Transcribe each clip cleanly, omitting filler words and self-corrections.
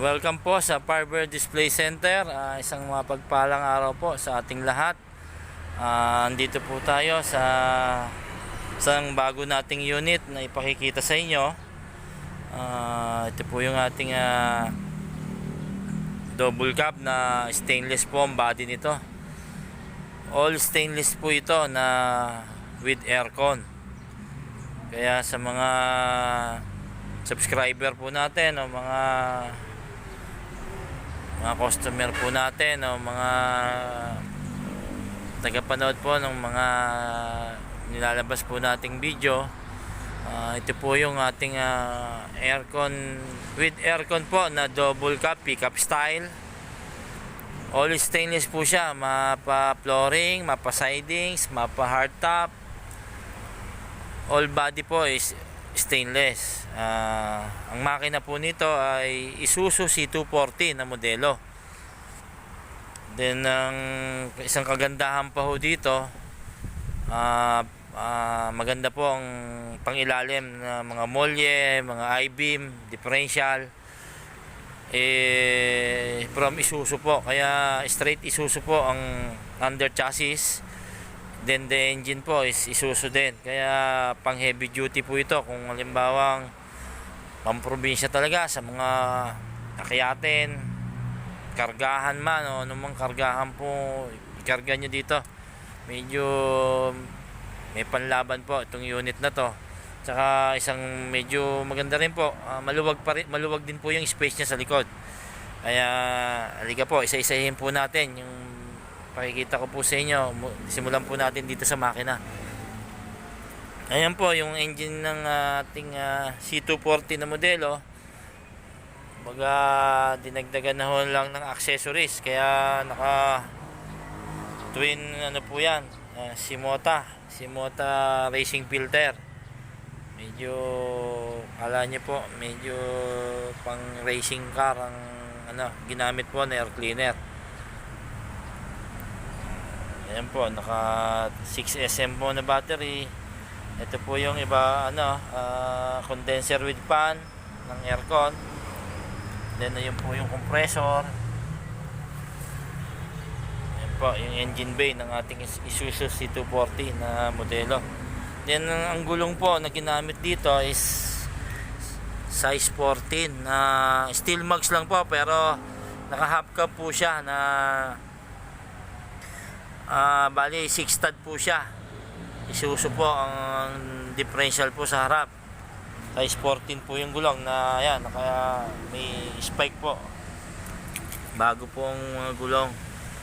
Welcome po sa Farber Display Center. Isang mapagpalang araw po sa ating lahat. Andito po tayo sa isang bago nating unit na ipakikita sa inyo. Ito po yung ating double cab na stainless po ang body nito. All stainless po ito na with aircon. Kaya sa mga subscriber po natin o mga customer po natin o mga tagapanood po ng mga nilalabas po nating video, ito po yung ating aircon, with aircon po na double cab pickup style. All stainless po siya, mapa flooring, mapa sidings, mapa hardtop. All body po is stainless. Ang makina po nito ay Isuzu C240 na modelo. Then ang isang kagandahan pa ho dito, maganda po ang pangilalim na mga molye, mga I-beam, differential, from Isuzu po. Kaya straight Isuzu po ang under chassis. Then the engine po is Isuzu din. Kaya pang heavy duty po ito. Kung halimbawang pang probinsya talaga, sa mga akyatin, kargahan man o anumang kargahan po, ikarga nyo dito. Medyo may panlaban po itong unit na to. Tsaka isang medyo maganda rin po, maluwag din po yung space niya sa likod. Kaya halika po, isa-isahin po natin yung pakikita ko po sa inyo. Simulan po natin dito sa makina. Ayan po yung engine ng ating C240 na modelo. Baga dinagdagan na ho lang ng accessories, kaya naka twin ano po yan, Shimota racing filter. Medyo kala nyo po medyo pang racing car ang ginamit po na air cleaner. Ayan po, naka 6SM po na battery. Ito po yung iba condenser with fan ng aircon. Then ayun po yung compressor. Ayan po yung engine bay ng ating Isuzu C240 na modelo. Then ang gulong po na ginamit dito is size 14 na steel mugs lang po, pero naka half cab po siya na bali 6 stud po siya. Isuzu po ang differential po sa harap. Size 14 po yung gulong na yan, kaya may spike po. Bago po ang gulong.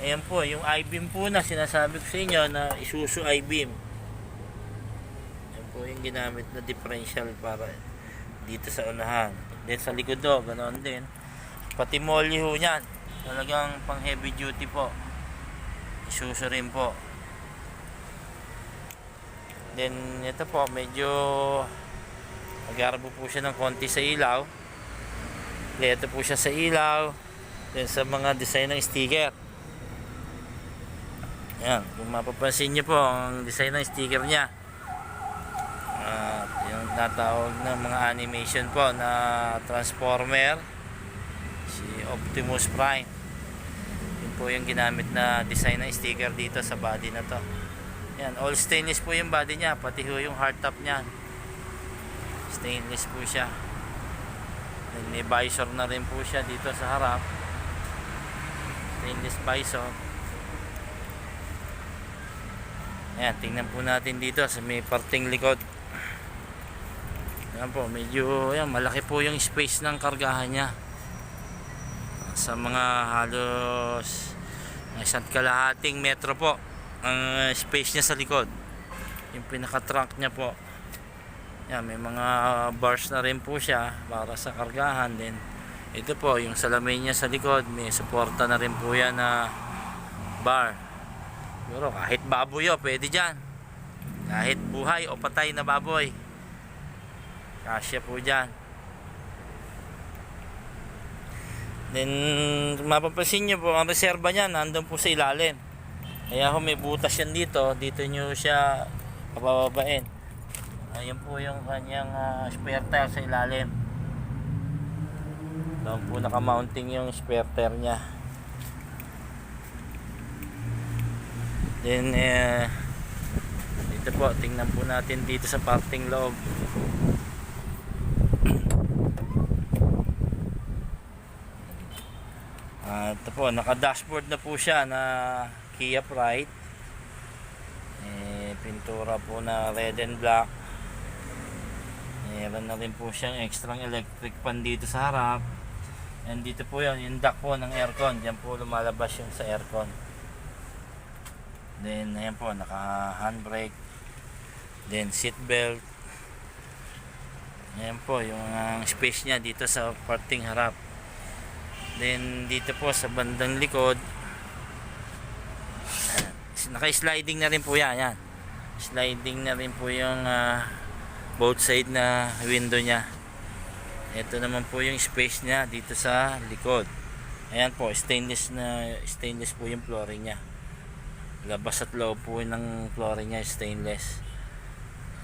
Ayan po yung I-beam po na sinasabi ko sa inyo na Isuzu I-beam. Ayan po yung ginamit na differential para dito sa unahan. Then sa likod do, ganoon din. Pati molly ho yan, talagang pang heavy duty po. Isuzu rin po. Then ito po medyo mag-arbo po siya ng konti sa ilaw. Ito po siya sa ilaw. Then sa mga design ng sticker, ayan, kung mapapansin nyo po ang design ng sticker nya, yung tatawag ng mga animation po na Transformer, si Optimus Prime. Yun po yung ginamit na design ng sticker dito sa body na to. Yan, all stainless po yung body nya, pati ho yung hardtop nya stainless po siya. And may visor na rin po siya dito sa harap, stainless visor. Ayan, tingnan po natin dito sa may parting likod. Ayan po, medyo malaki po yung space ng kargahan nya. Sa mga halos 1.5 metro po ang space niya sa likod. Yung pinaka trunk niya po, yan, may mga bars na rin po siya para sa kargahan din. Ito po yung salamin niya sa likod, may suporta na rin po yan na bar. Pero kahit baboy pwede dyan, kahit buhay o patay na baboy, kasya po dyan. Then mapapansin nyo po ang reserva niya nandun po sa ilalim. Kaya kung may butas yan dito nyo siya pababain. Ayun po yung kanyang spare tire sa ilalim. Doon po naka-mounting yung spare tire nya. Then dito po, tingnan po natin dito sa parting loob. Ito po, naka-dashboard na po siya na Kia Pride. Pintura po na red and black. Meron na rin po siyang extra electric fan dito sa harap. And dito po yun, yung duct po ng aircon. Diyan po lumalabas yung sa aircon. Then ayan po, naka handbrake. Then seat belt. Ayan po yung space nya dito sa parting harap. Then dito po sa bandang likod, naka-sliding na rin po yan. Sliding na rin po yung both side na window nya. Ito naman po yung space nya dito sa likod. Ayan po, stainless po yung flooring nya. Labas at loob po ng flooring nya stainless.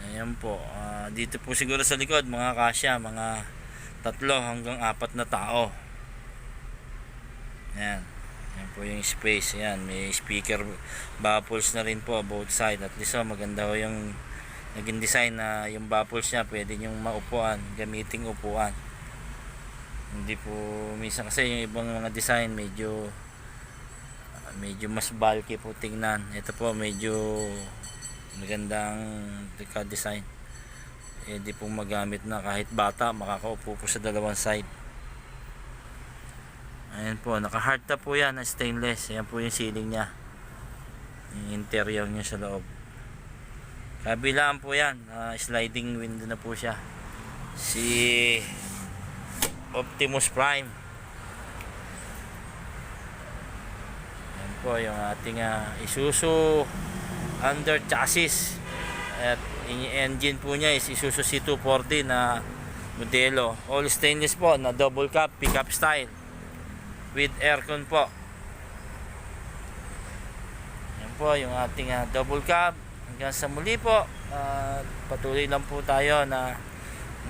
Ayan po, dito po siguro sa likod mga kasya, mga 3 hanggang 4 na tao. Ayan. Ayan po yung space. Ayan, may speaker baffles na rin po both side. At least maganda ho yung naging design na yung baffles nya pwede nyong maupuan, gamiting upuan. Hindi po minsan kasi yung ibang mga design medyo mas bulky po tingnan. Ito po medyo magandang design. Pwede pong magamit na kahit bata, makakaupo po sa dalawang side. Ayan po, naka-hard top po yan na stainless. Ayan po yung ceiling nya, yung interior nya sa loob. Kabilaan po yan, sliding window na po siya. Si Optimus Prime. Ayan po yung ating Isuzu under chassis. At yung engine po nya is Isuzu C240 na modelo. All stainless po na double cab pickup style with aircon po. Yan po yung ating double cab. Hanggang sa muli po, patuloy lang po tayo na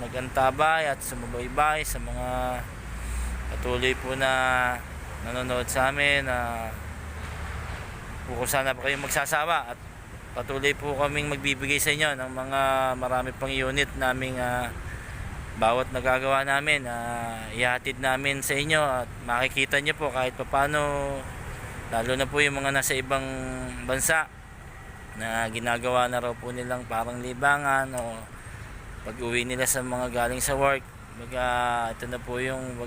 magantabay at sumubaybay sa mga patuloy po na nanonood sa amin. Kung sana po kayong magsasawa at patuloy po kaming magbibigay sa inyo ng mga marami pang unit naming bawat nagagawa namin, ihatid namin sa inyo at makikita nyo po kahit papano, lalo na po yung mga nasa ibang bansa na ginagawa na raw po nilang parang libangan o pag uwi nila sa mga galing sa work. Ito na po yung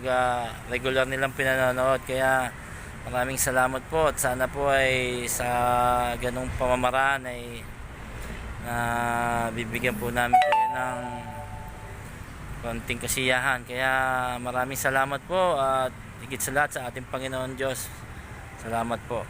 regular nilang pinanonood. Kaya maraming salamat po at sana po ay sa ganong pamamaraan ay bibigyan po namin kayo ng konting kasiyahan. Kaya maraming salamat po at higit sa lahat sa ating Panginoon Diyos. Salamat po.